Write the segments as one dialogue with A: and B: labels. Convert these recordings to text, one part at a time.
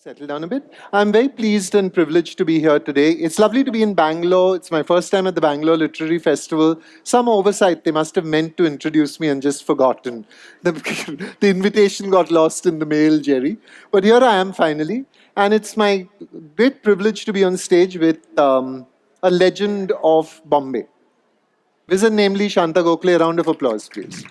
A: Settle down a bit. I'm very pleased and privileged to be here today. It's lovely to be in Bangalore. It's my first time at the Bangalore Literary Festival. Some oversight, they must have meant to introduce me and just forgotten. The, the invitation got lost in the mail, Jerry. But here I am finally. And it's my great privilege to be on stage with a legend of Bombay. Visit namely Shanta Gokhale. A round of applause, please.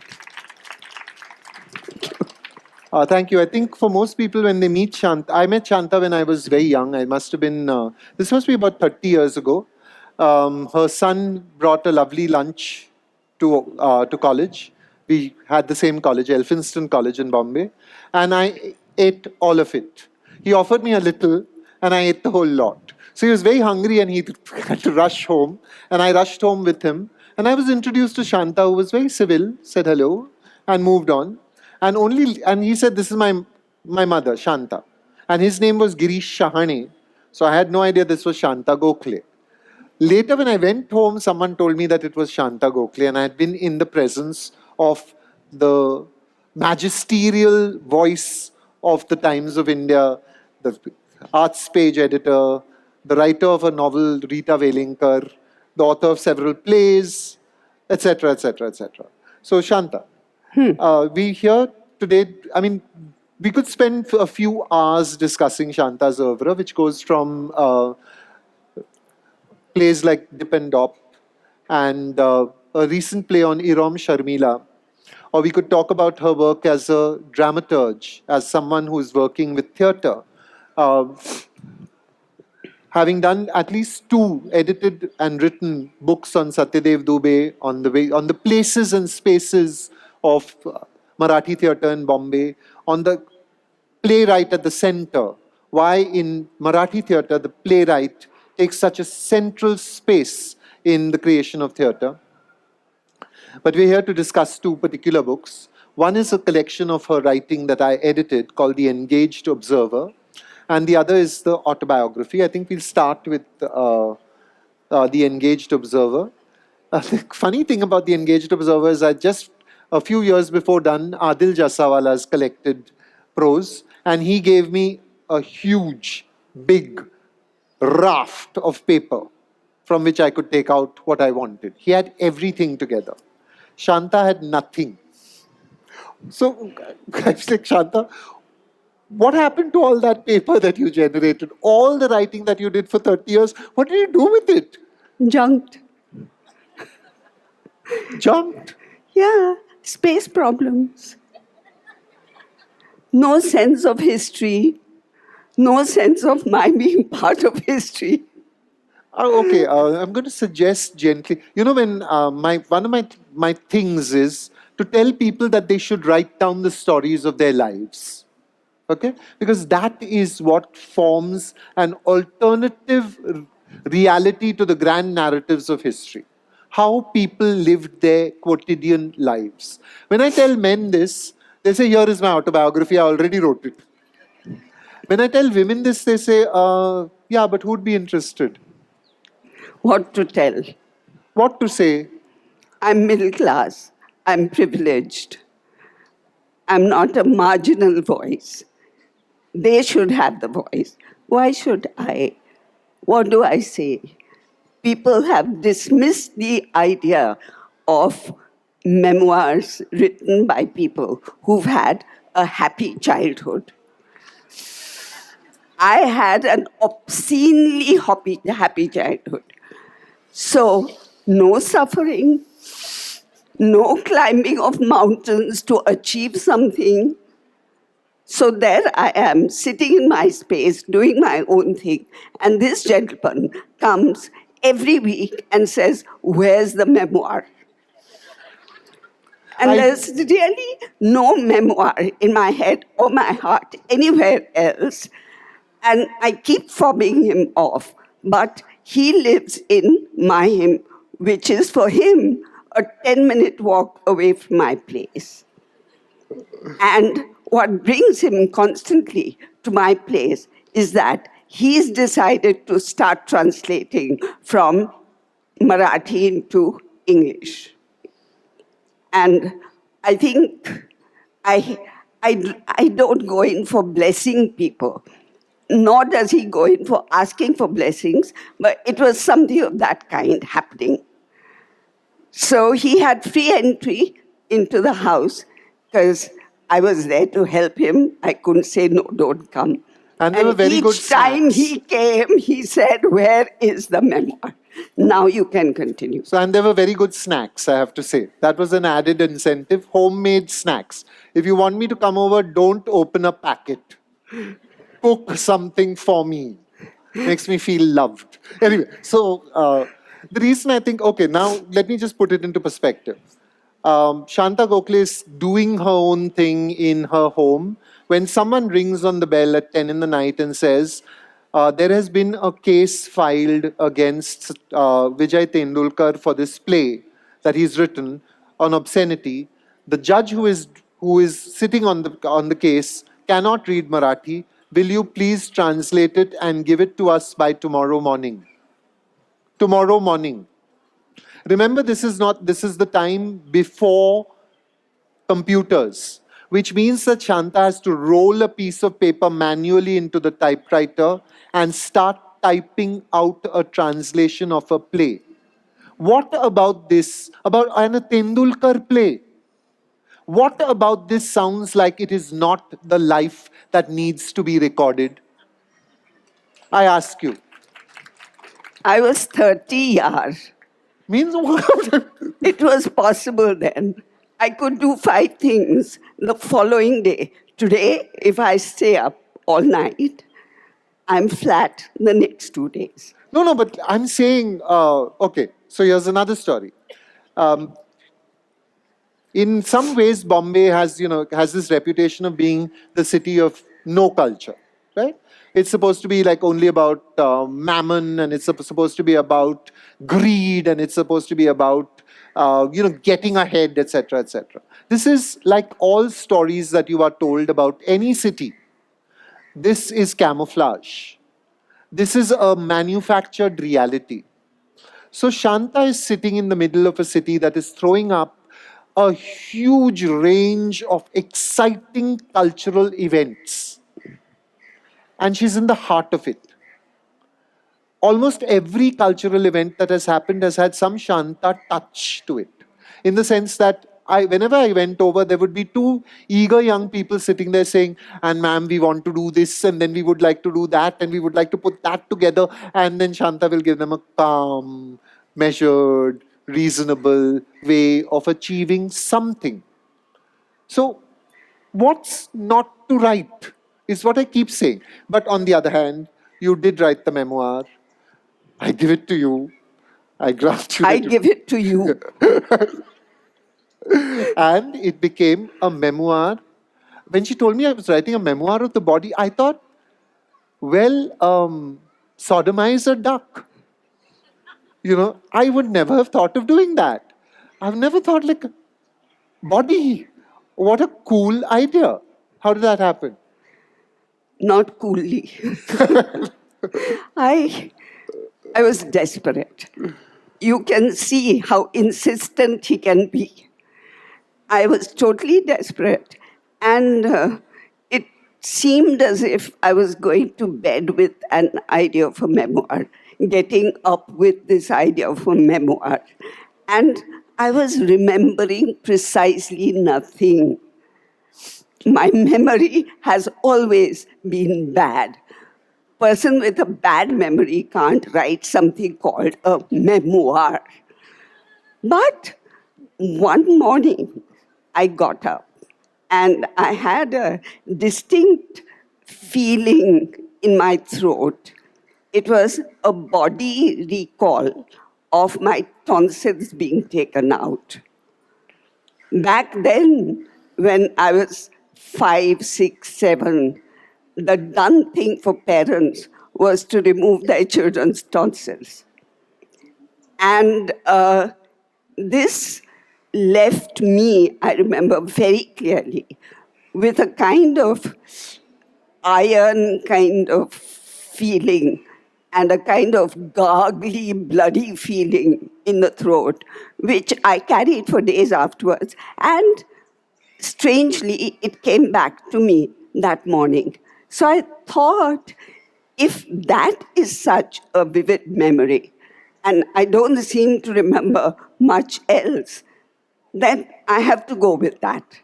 A: Thank you. I think for most people, when they meet Shanta, I met Shanta when I was very young. I must have been, this must be about 30 years ago. Her son brought a lovely lunch to college. We had the same college, Elphinstone College in Bombay. And I ate all of it. He offered me a little, and I ate the whole lot. So he was very hungry, and he had to rush home. And I rushed home with him. And I was introduced to Shanta, who was very civil, said hello, and moved on. And he said, this is my mother, Shanta. And his name was Girish Shahane. So I had no idea this was Shanta Gokhale. Later, when I went home, someone told me that it was Shanta Gokhale, and I had been in the presence of the magisterial voice of the Times of India, the arts page editor, the writer of a novel, Rita Velinkar, the author of several plays, etc., etc., etc. So Shanta. We here today, I mean, we could spend a few hours discussing Shanta's oeuvre, which goes from plays like Dip and Dop and a recent play on Irom Sharmila. Or we could talk about her work as a dramaturge, as someone who is working with theatre. Having done at least 2 edited and written books on Satyadev Dubey, on the places and spaces of Marathi theatre in Bombay, on the playwright at the center. Why in Marathi theatre the playwright takes such a central space in the creation of theatre. But we're here to discuss 2 particular books. One is a collection of her writing that I edited called The Engaged Observer, and the other is the autobiography. I think we'll start with The Engaged Observer. The funny thing about The Engaged Observer is I just a few years before done Adil Jasawala's collected prose, and he gave me a huge, big raft of paper from which I could take out what I wanted. He had everything together. Shanta had nothing. So I was like, Shanta, what happened to all that paper that you generated? All the writing that you did for 30 years, what did you do with it?
B: Junked.
A: Junked?
B: Yeah, space problems. No sense of history. No sense of my being part of history.
A: Okay, I'm going to suggest gently. You know, when one of my things is to tell people that they should write down the stories of their lives. Okay? Because that is what forms an alternative reality to the grand narratives of history. How people lived their quotidian lives. When I tell men this, they say, here is my autobiography, I already wrote it. When I tell women this, they say, yeah, but who'd be interested?
B: What to tell?
A: What to say?
B: I'm middle class. I'm privileged. I'm not a marginal voice. They should have the voice. Why should I? What do I say? People have dismissed the idea of memoirs written by people who've had a happy childhood. I had an obscenely happy childhood. So, no suffering, no climbing of mountains to achieve something. So there I am, sitting in my space, doing my own thing. And this gentleman comes every week and says, where's the memoir? And there's really no memoir in my head or my heart anywhere else. And I keep fobbing him off. But he lives in Mahim, which is for him a 10-minute walk away from my place. And what brings him constantly to my place is that he's decided to start translating from Marathi into English. And I think I don't go in for blessing people. nor does he go in for asking for blessings, but it was something of that kind happening. So he had free entry into the house because I was there to help him. I couldn't say, no, don't come.
A: And there were
B: And
A: very good
B: each time
A: snacks.
B: he came, he said, where is the memoir? Now you can continue.
A: So, and there were very good snacks, I have to say. That was an added incentive. Homemade snacks. If you want me to come over, don't open a packet. Cook something for me. Makes me feel loved. Anyway, so the reason I think, okay, now let me just put it into perspective. Shanta Gokhale is doing her own thing in her home. When someone rings on the bell at 10 in the night and says, there has been a case filed against Vijay Tendulkar for this play that he's written on obscenity. The judge who is sitting on the case cannot read Marathi. Will you please translate it and give it to us by tomorrow morning? Tomorrow morning. Remember, this is the time before computers, which means that Shanta has to roll a piece of paper manually into the typewriter and start typing out a translation of a play. What about this? About a Tendulkar play? What about this sounds like it is not the life that needs to be recorded? I ask you.
B: I was 30 years.
A: Means what?
B: It was possible then. I could do 5 things the following day. Today, if I stay up all night, I'm flat the next 2 days.
A: No, but I'm saying, okay, so here's another story. Um, in some ways, Bombay has this reputation of being the city of no culture, right? It's supposed to be like only about mammon, and it's supposed to be about greed, and it's supposed to be about getting ahead, etc., etc. This is like all stories that you are told about any city. This is camouflage. This is a manufactured reality. So Shanta is sitting in the middle of a city that is throwing up a huge range of exciting cultural events. And she's in the heart of it. Almost every cultural event that has happened has had some Shanta touch to it. In the sense that whenever I went over, there would be two eager young people sitting there saying, and ma'am, we want to do this, and then we would like to do that, and we would like to put that together. And then Shanta will give them a calm, measured, reasonable way of achieving something. So, what's not to write is what I keep saying. But on the other hand, you did write the memoir. I give it to you. I grant you
B: I
A: that.
B: give it to you.
A: And it became a memoir. When she told me I was writing a memoir of the body, I thought, well, sodomize a duck. I would never have thought of doing that. I've never thought like, body. What a cool idea. How did that happen?
B: Not coolly. I was desperate. You can see how insistent he can be. I was totally desperate, and it seemed as if I was going to bed with an idea of a memoir, getting up with this idea of a memoir. And I was remembering precisely nothing. My memory has always been bad. Person with a bad memory can't write something called a memoir. But one morning, I got up and I had a distinct feeling in my throat. It was a body recall of my tonsils being taken out. Back then, when I was 5, 6, 7, the done thing for parents was to remove their children's tonsils. And this left me, I remember very clearly, with a kind of iron kind of feeling and a kind of gargly, bloody feeling in the throat, which I carried for days afterwards. And strangely, it came back to me that morning. So I thought, if that is such a vivid memory, and I don't seem to remember much else, then I have to go with that.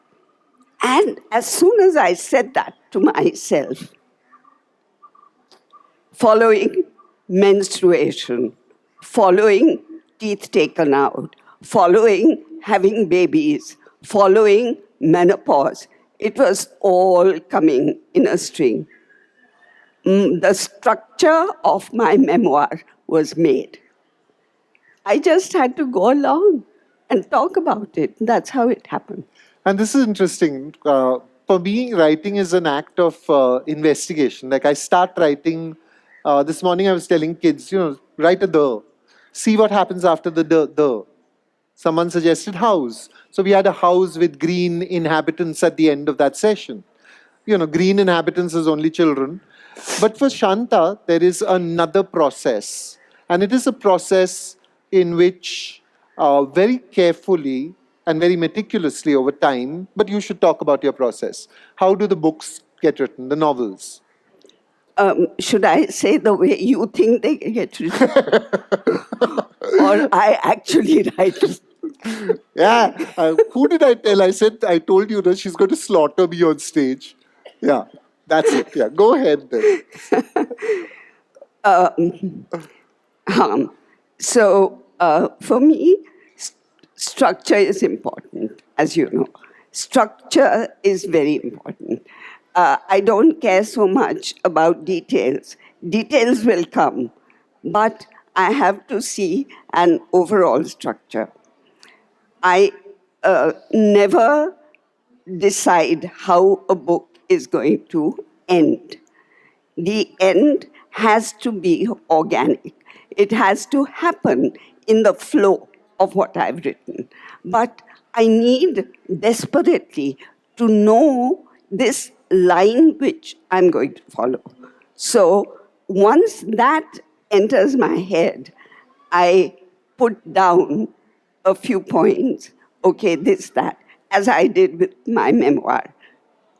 B: And as soon as I said that to myself, following menstruation, following teeth taken out, following having babies, following menopause, it was all coming in a string. The structure of my memoir was made. I just had to go along and talk about it. That's how it happened.
A: And this is interesting. For me, writing is an act of investigation. Like I start writing. This morning, I was telling kids, write a the. See what happens after the. Someone suggested house. So we had a house with green inhabitants at the end of that session. Green inhabitants is only children. But for Shanta, there is another process. And it is a process in which very carefully and very meticulously over time, but you should talk about your process. How do the books get written, the novels?
B: Should I say the way you think they get written? Or I actually write it?
A: Yeah. Who did I tell? I told you that she's going to slaughter me on stage. Yeah, that's it. Yeah, go ahead then.
B: For me, structure is important, as you know. Structure is very important. I don't care so much about details. Details will come, but I have to see an overall structure. I never decide how a book is going to end. The end has to be organic. It has to happen in the flow of what I've written. But I need desperately to know this line which I'm going to follow. So once that enters my head, I put down a few points, okay, this, that, as I did with my memoir,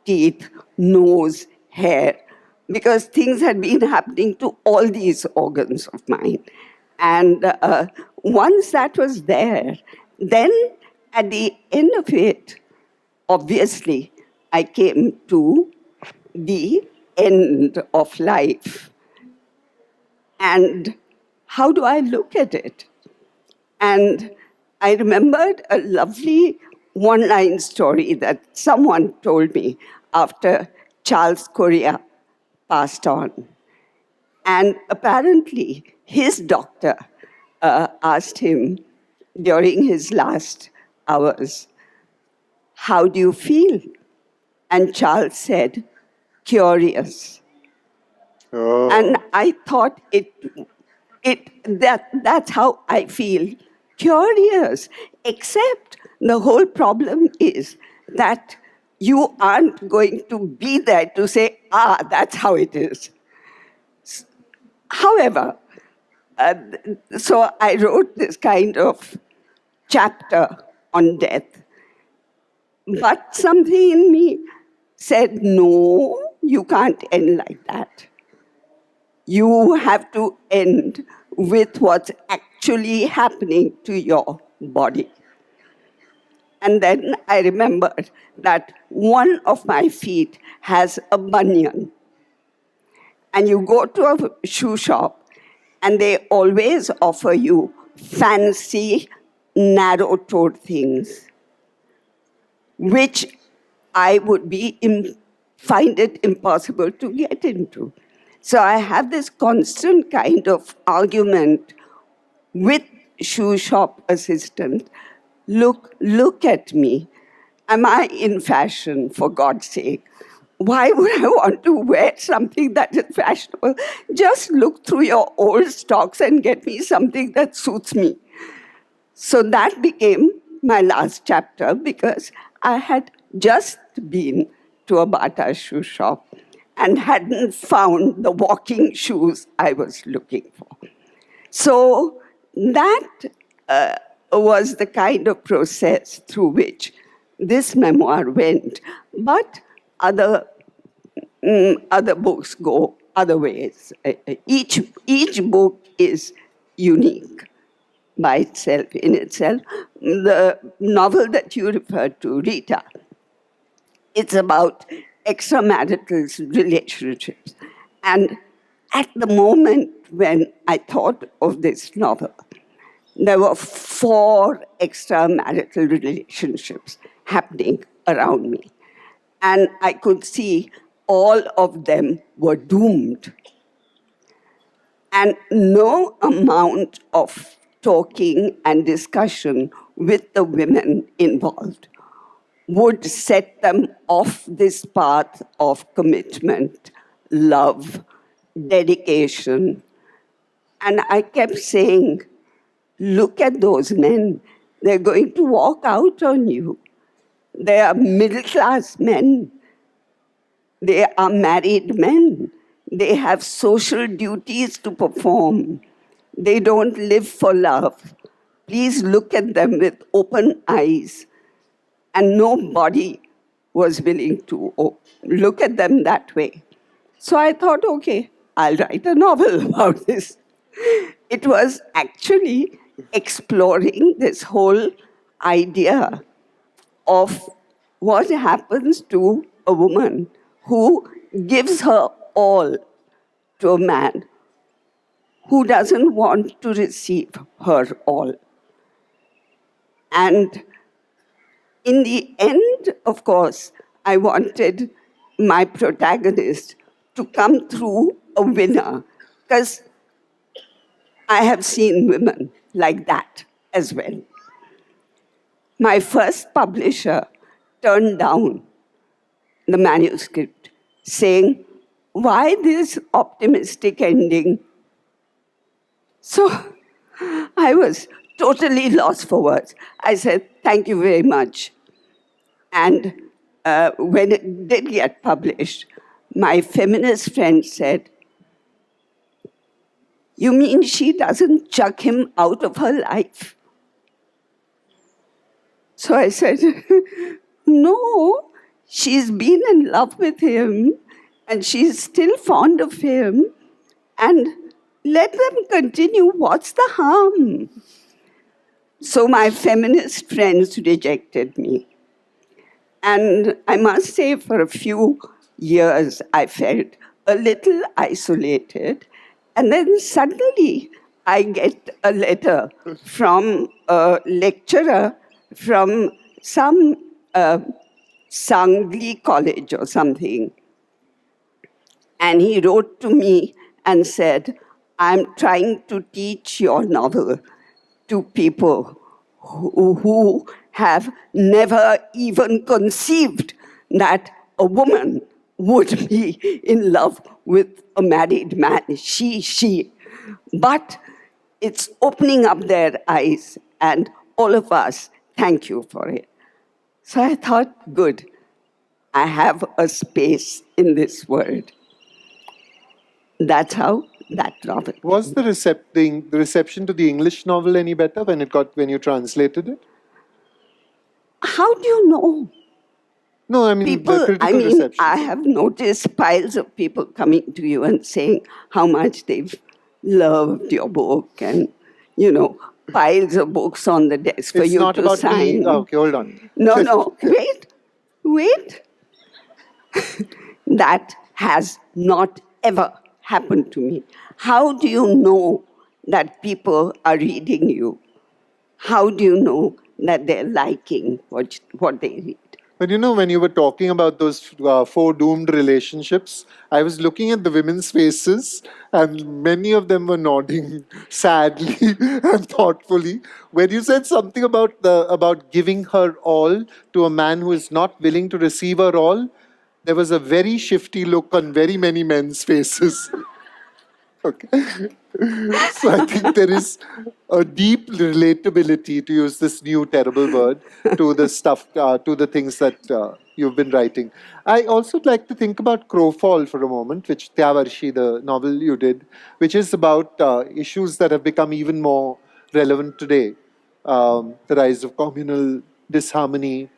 B: teeth, nose, hair, because things had been happening to all these organs of mine. And once that was there, then at the end of it, obviously, I came to the end of life. And how do I look at it? And I remembered a lovely one-line story that someone told me after Charles Correa passed on. And apparently, his doctor asked him during his last hours, "How do you feel?" And Charles said, "Curious."
A: Oh.
B: And I thought that's how I feel, curious. Except the whole problem is that you aren't going to be there to say, that's how it is. However, so I wrote this kind of chapter on death. But something in me said, no, you can't end like that. You have to end with what's actually happening to your body. And then I remembered that one of my feet has a bunion. And you go to a shoe shop, and they always offer you fancy, narrow-toed things, which I would find it impossible to get into. So I have this constant kind of argument with shoe shop assistant. Look at me. Am I in fashion, for God's sake? Why would I want to wear something that is fashionable? Just look through your old stocks and get me something that suits me. So that became my last chapter because I had just been to a Bata shoe shop and hadn't found the walking shoes I was looking for. So that was the kind of process through which this memoir went. But other books go other ways. Each book is unique by itself, in itself. The novel that you referred to, Rita, it's about extramarital relationships. And at the moment when I thought of this novel, there were 4 extramarital relationships happening around me. And I could see all of them were doomed. And no amount of talking and discussion with the women involved would set them off this path of commitment, love, dedication. And I kept saying, look at those men. They're going to walk out on you. They are middle-class men. They are married men. They have social duties to perform. They don't live for love. Please look at them with open eyes. And nobody was willing to look at them that way. So I thought, okay, I'll write a novel about this. It was actually exploring this whole idea of what happens to a woman who gives her all to a man who doesn't want to receive her all. And in the end, of course, I wanted my protagonist to come through a winner, because I have seen women like that as well. My first publisher turned down the manuscript, saying, why this optimistic ending? So I was totally lost for words. I said, thank you very much. And when it did get published, my feminist friend said, you mean she doesn't chuck him out of her life? So I said, no, she's been in love with him and she's still fond of him, and let them continue. What's the harm? So my feminist friends rejected me. And I must say, for a few years, I felt a little isolated. And then suddenly, I get a letter from a lecturer from some Sangli college or something. And he wrote to me and said, I'm trying to teach your novel to people who have never even conceived that a woman would be in love with a married man, she. But it's opening up their eyes, and all of us, thank you for it. So I thought, good, I have a space in this world. That's how that novel.
A: Was the reception to the English novel any better when you translated it?
B: How do you know?
A: No, I mean the critical reception.
B: I have noticed piles of people coming to you and saying how much they've loved your book, and piles of books on the desk for
A: It's
B: you
A: not
B: to
A: about
B: sign.
A: me. Okay, hold on.
B: No, wait. That has not ever happened to me. How do you know that people are reading you? How do you know that they're liking what they read?
A: But when you were talking about those 4 doomed relationships, I was looking at the women's faces, and many of them were nodding sadly and thoughtfully. When you said something about giving her all to a man who is not willing to receive her all, there was a very shifty look on very many men's faces. Okay. So I think there is a deep relatability, to use this new terrible word, to the stuff, to the things that you've been writing. I also like to think about Crowfall for a moment, which Tyavarshi, the novel you did, which is about issues that have become even more relevant today. The rise of communal disharmony,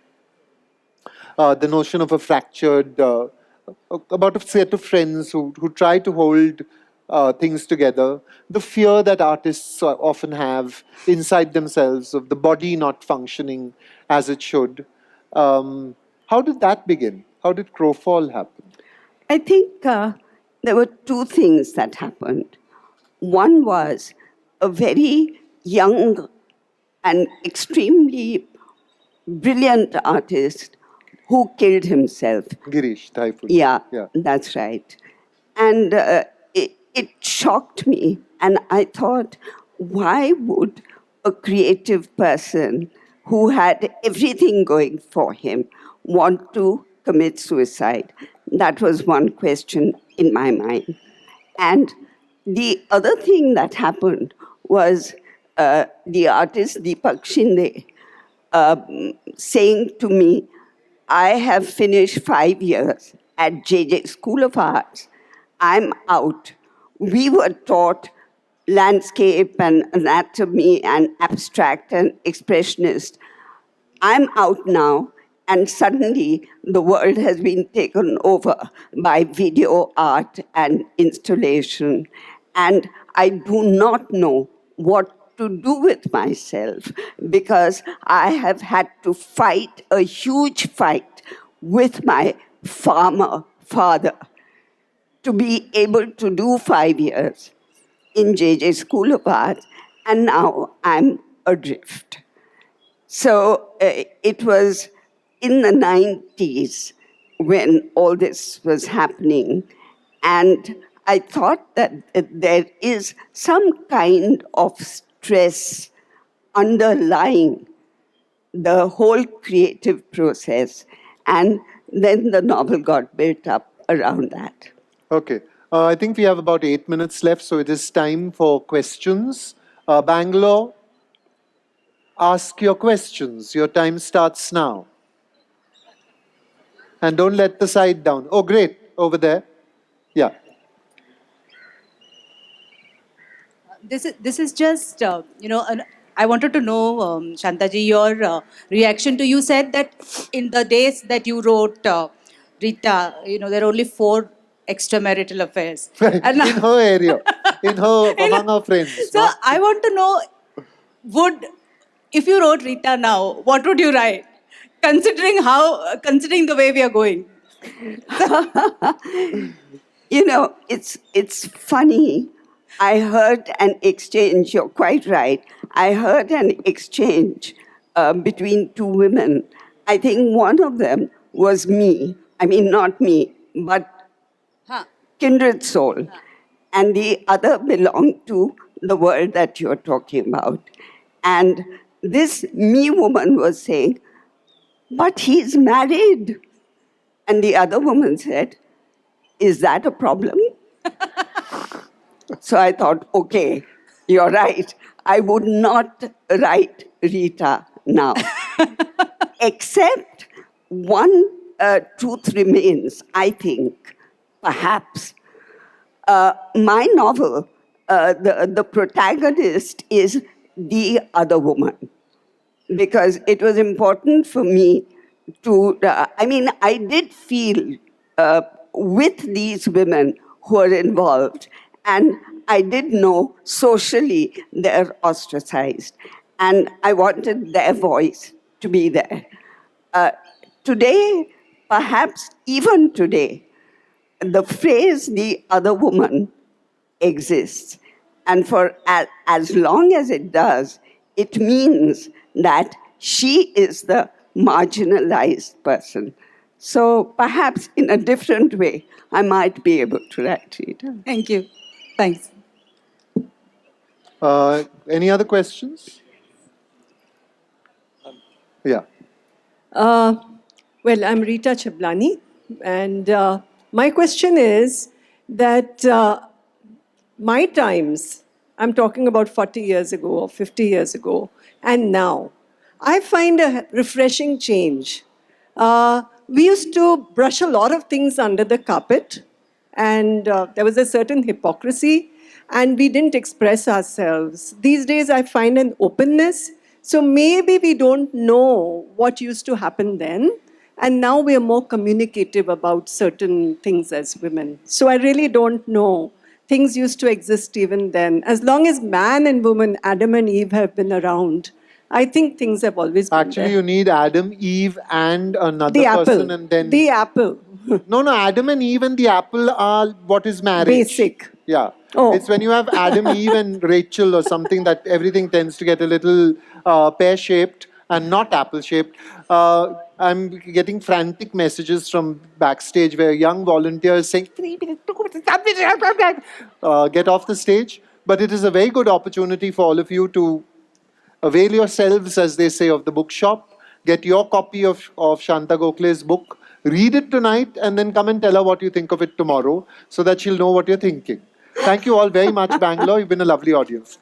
A: the notion of a fractured about a set of friends who try to hold things together, the fear that artists often have inside themselves of the body not functioning as it should. How did that begin? How did Crowfall happen?
B: I think there were two things that happened. One was a very young and extremely brilliant artist who killed himself.
A: Girish, Thaiful.
B: Yeah,
A: Yeah.
B: that's right. And it shocked me. And I thought, why would a creative person who had everything going for him want to commit suicide? That was one question in my mind. And the other thing that happened was the artist Deepak Shinde saying to me, I have finished 5 years at JJ School of Arts. I'm out. We were taught landscape and anatomy and abstract and expressionist. I'm out now, and suddenly the world has been taken over by video art and installation. And I do not know what to do with myself because I have had to fight a huge fight with my farmer father to be able to do 5 years in JJ School of Arts, and now I'm adrift. So it was in the 90s when all this was happening. And I thought that there is some kind of stress underlying the whole creative process. And then the novel got built up around that.
A: Okay. I think we have about 8 minutes left, so it is time for questions. Bangalore, ask your questions. Your time starts now. And don't let the side down. Oh, great. Over there. Yeah.
C: This is just I wanted to know, Shantaji, your reaction to, you said that in the days that you wrote Rita, there are only 4 extramarital affairs, and
A: In her area, among her friends.
C: so
A: not-
C: I want to know, if you wrote Rita now, what would you write, considering the way we are going?
B: It's funny. I heard an exchange, you're quite right. I heard an exchange between two women. I think one of them was me. I mean, not me, but
C: Huh.
B: kindred soul. And the other belonged to the world that you're talking about. And this me woman was saying, but he's married. And the other woman said, is that a problem? So I thought, okay, you're right. I would not write Rita now. Except one truth remains, I think, perhaps. My novel, the protagonist is the other woman, because it was important for me to, I did feel with these women who are involved, and I did know socially they're ostracized, and I wanted their voice to be there. Today, perhaps even today, the phrase the other woman exists. And for as long as it does, it means that she is the marginalized person. So perhaps in a different way, I might be able to write it.
C: Thank you. Thanks.
A: Any other questions? Yeah.
D: Well, I'm Rita Chablani, and my question is that my times, I'm talking about 40 years ago or 50 years ago, and now, I find a refreshing change. We used to brush a lot of things under the carpet, and there was a certain hypocrisy, and we didn't express ourselves. These days, I find an openness. So maybe we don't know what used to happen then, And now we are more communicative about certain things as women. So I really don't know. Things used to exist even then. As long as man and woman, Adam and Eve, have been around, I think things have always been
A: Actually,
D: there.
A: you need Adam, Eve, and another
D: The
A: person,
D: apple.
A: and then
D: The apple.
A: no, no. Adam and Eve and the apple are what is marriage.
D: Basic.
A: Yeah.
D: Oh.
A: It's when you have Adam, Eve, and Rachel or something that everything tends to get a little pear-shaped and not apple-shaped. I'm getting frantic messages from backstage where young volunteers saying, get off the stage. But it is a very good opportunity for all of you to avail yourselves, as they say, of the bookshop. Get your copy of Shanta Gokhale's book. Read it tonight and then come and tell her what you think of it tomorrow so that she'll know what you're thinking. Thank you all very much, Bangalore. You've been a lovely audience.